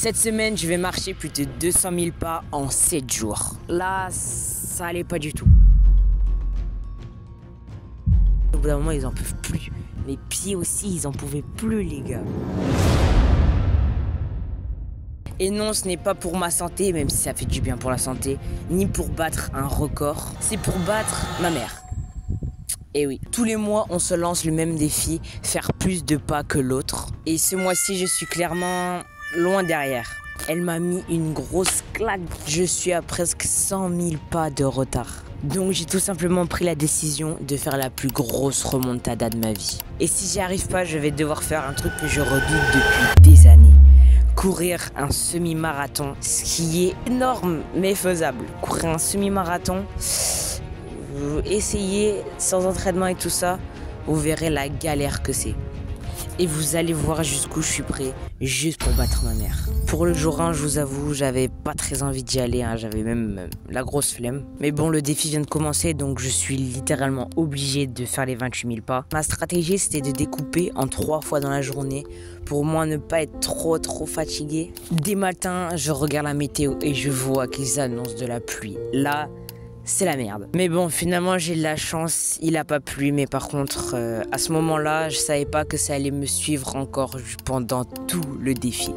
Cette semaine, je vais marcher plus de 200 000 pas en 7 jours. Là, ça allait pas du tout. Au bout d'un moment, ils en peuvent plus. Mes pieds aussi, ils en pouvaient plus, les gars. Et non, ce n'est pas pour ma santé, même si ça fait du bien pour la santé, ni pour battre un record. C'est pour battre ma mère. Et oui, tous les mois, on se lance le même défi, faire plus de pas que l'autre. Et ce mois-ci, je suis clairement loin derrière. Elle m'a mis une grosse claque. Je suis à presque 100 000 pas de retard. Donc j'ai tout simplement pris la décision de faire la plus grosse remontada de ma vie. Et si j'y arrive pas, je vais devoir faire un truc que je redoute depuis des années. Courir un semi-marathon, ce qui est énorme mais faisable. Courir un semi-marathon, essayez sans entraînement et tout ça, vous verrez la galère que c'est. Et vous allez voir jusqu'où je suis prêt, juste pour battre ma mère. Pour le jour 1, je vous avoue, j'avais pas très envie d'y aller, hein. J'avais même la grosse flemme. Mais bon, le défi vient de commencer, donc je suis littéralement obligé de faire les 28 000 pas. Ma stratégie, c'était de découper en 3 fois dans la journée, pour moi ne pas être trop fatigué. Dès matin, je regarde la météo et je vois qu'ils annoncent de la pluie. Là, c'est la merde. Mais bon, finalement, j'ai de la chance. Il a pas plu, mais par contre, à ce moment-là, je savais pas que ça allait me suivre encore pendant tout le défi.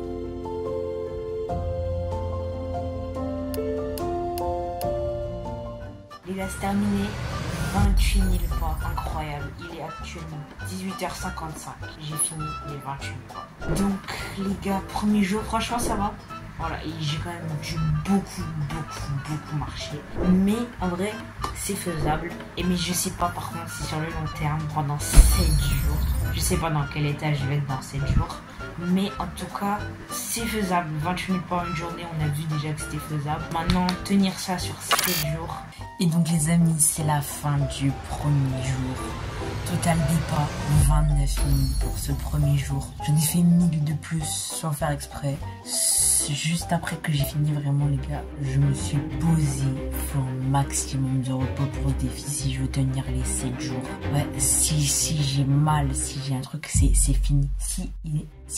Il a terminé 28 000 pas, incroyable. Il est actuellement 18h55. J'ai fini les 28 000 pas. Donc, les gars, premier jour, franchement, ça va. Voilà, et j'ai quand même dû beaucoup marcher. Mais en vrai, c'est faisable. Mais je sais pas par contre si sur le long terme, pendant 7 jours, je sais pas dans quel état je vais être dans 7 jours. Mais en tout cas, c'est faisable. 28 000 pas en une journée, on a vu déjà que c'était faisable. Maintenant, tenir ça sur 7 jours. Et donc les amis, c'est la fin du premier jour. Total des pas, 29 000 pour ce premier jour. J'en ai fait 1000 de plus sans faire exprès. Juste après que j'ai fini vraiment les gars, je me suis posé, faut un maximum de repos pour le défi si je veux tenir les 7 jours. Ouais, si j'ai mal, si j'ai un truc, c'est fini. Si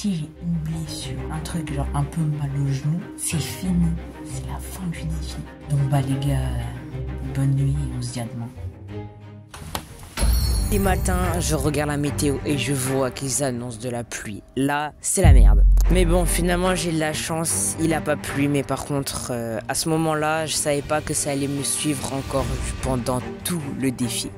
j'ai une blessure, un truc genre un peu mal au genou, c'est fini. C'est la fin du défi. Donc bah les gars, bonne nuit et on se dit à demain. Les matins, je regarde la météo et je vois qu'ils annoncent de la pluie. Là, c'est la merde. Mais bon, finalement, j'ai de la chance. Il a pas plu, mais par contre, à ce moment-là, je savais pas que ça allait me suivre encore pendant tout le défi.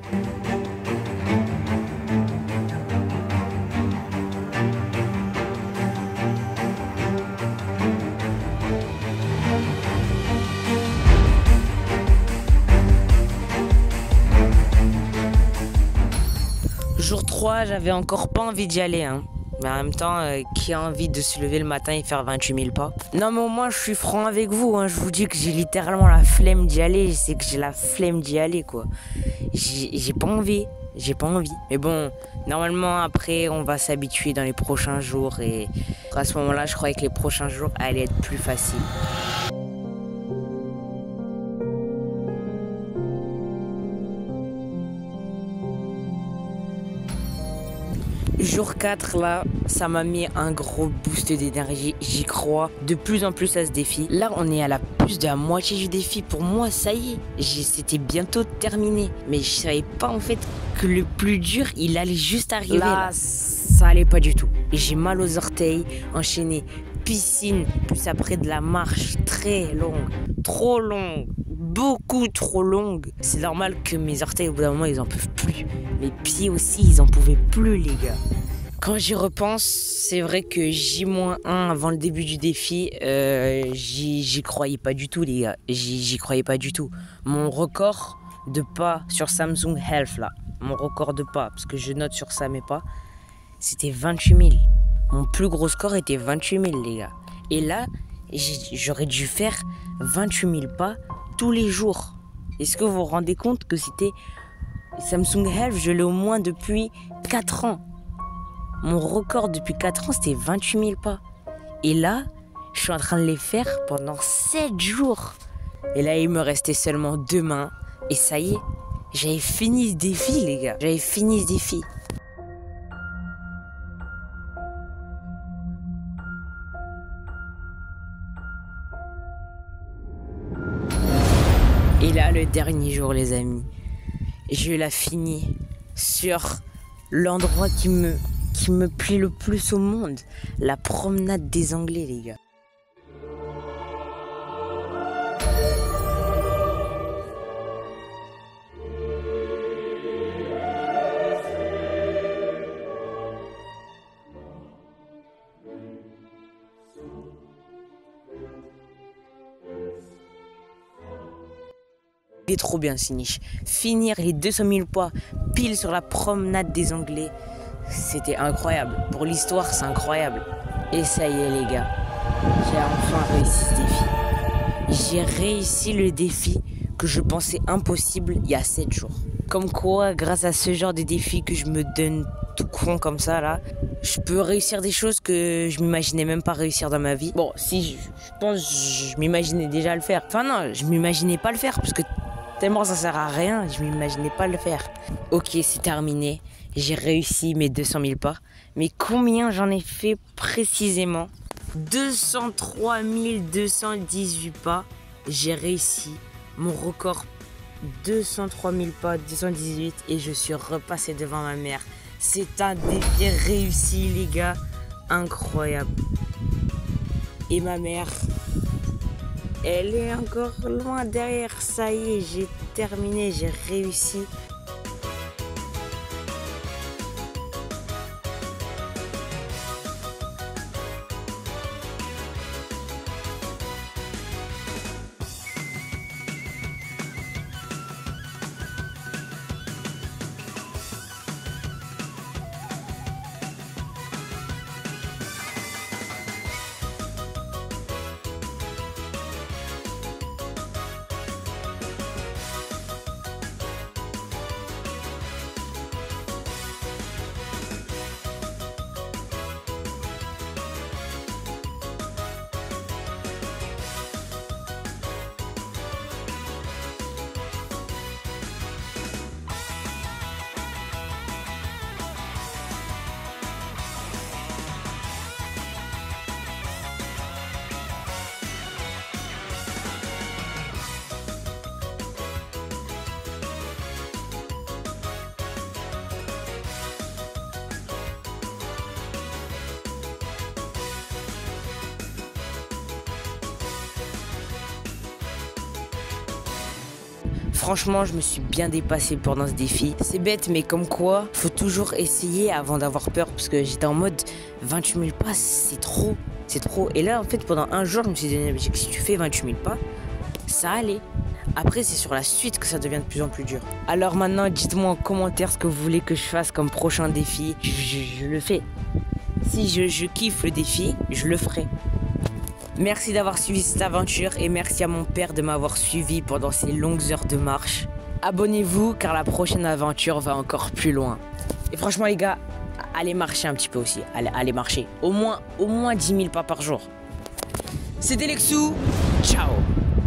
Jour 3, j'avais encore pas envie d'y aller, hein. Mais en même temps, qui a envie de se lever le matin et faire 28 000 pas? Non mais au moins je suis franc avec vous, hein. Je vous dis que j'ai littéralement la flemme d'y aller. C'est que j'ai la flemme d'y aller, quoi. J'ai pas envie. Mais bon, normalement après on va s'habituer dans les prochains jours. Et à ce moment-là, je croyais que les prochains jours allaient être plus faciles. Jour 4, là, ça m'a mis un gros boost d'énergie. J'y crois de plus en plus à ce défi. Là, on est à la plus de la moitié du défi. Pour moi, ça y est, c'était bientôt terminé. Mais je savais pas en fait que le plus dur, il allait juste arriver. Là, ça allait pas du tout. J'ai mal aux orteils, enchaîné piscine, plus après de la marche très longue, trop longue. Beaucoup trop longue. C'est normal que mes orteils au bout d'un moment ils en peuvent plus. Mes pieds aussi ils en pouvaient plus les gars. Quand j'y repense, c'est vrai que J-1 avant le début du défi, j'y croyais pas du tout les gars. J'y croyais pas du tout. Mon record de pas sur Samsung Health là, mon record de pas, parce que je note sur ça mes pas, c'était 28 000. Mon plus gros score était 28 000 les gars. Et là, j'aurais dû faire 28 000 pas tous les jours. Est-ce que vous vous rendez compte que c'était Samsung Health, je l'ai au moins depuis 4 ans. Mon record depuis 4 ans, c'était 28 000 pas. Et là, je suis en train de les faire pendant 7 jours. Et là, il me restait seulement 2 mains. Et ça y est, j'avais fini ce défi, les gars. J'avais fini ce défi. Et là, le dernier jour, les amis, je la finis sur l'endroit qui me plaît le plus au monde. La promenade des Anglais, les gars. Il est trop bien, Siniche. Finir les 200 000 pas pile sur la promenade des Anglais, c'était incroyable. Pour l'histoire, c'est incroyable. Et ça y est, les gars, j'ai enfin réussi ce défi. J'ai réussi le défi que je pensais impossible il y a 7 jours. Comme quoi, grâce à ce genre de défi que je me donne tout con comme ça, là, je peux réussir des choses que je m'imaginais même pas réussir dans ma vie. Bon, si je pense, je m'imaginais déjà le faire. Enfin non, je m'imaginais pas le faire parce que tellement ça sert à rien, je m'imaginais pas le faire. Ok, c'est terminé. J'ai réussi mes 200 000 pas. Mais combien j'en ai fait précisément? 203 218 pas. J'ai réussi mon record. 203 000 pas, 218. Et je suis repassé devant ma mère. C'est un défi réussi, les gars. Incroyable. Et ma mère, elle est encore loin derrière. Ça y est, j'ai terminé, j'ai réussi. Franchement, je me suis bien dépassé pendant ce défi. C'est bête, mais comme quoi, faut toujours essayer avant d'avoir peur. Parce que j'étais en mode 28 000 pas, c'est trop. C'est trop. Et là, en fait, pendant un jour, je me suis donné, si tu fais 28 000 pas, ça allait. Après, c'est sur la suite que ça devient de plus en plus dur. Alors maintenant, dites-moi en commentaire ce que vous voulez que je fasse comme prochain défi. Je le fais. Si je kiffe le défi, je le ferai. Merci d'avoir suivi cette aventure et merci à mon père de m'avoir suivi pendant ces longues heures de marche. Abonnez-vous car la prochaine aventure va encore plus loin. Et franchement les gars, allez marcher un petit peu aussi. Allez marcher. Au moins 10 000 pas par jour. C'était Lexou. Ciao.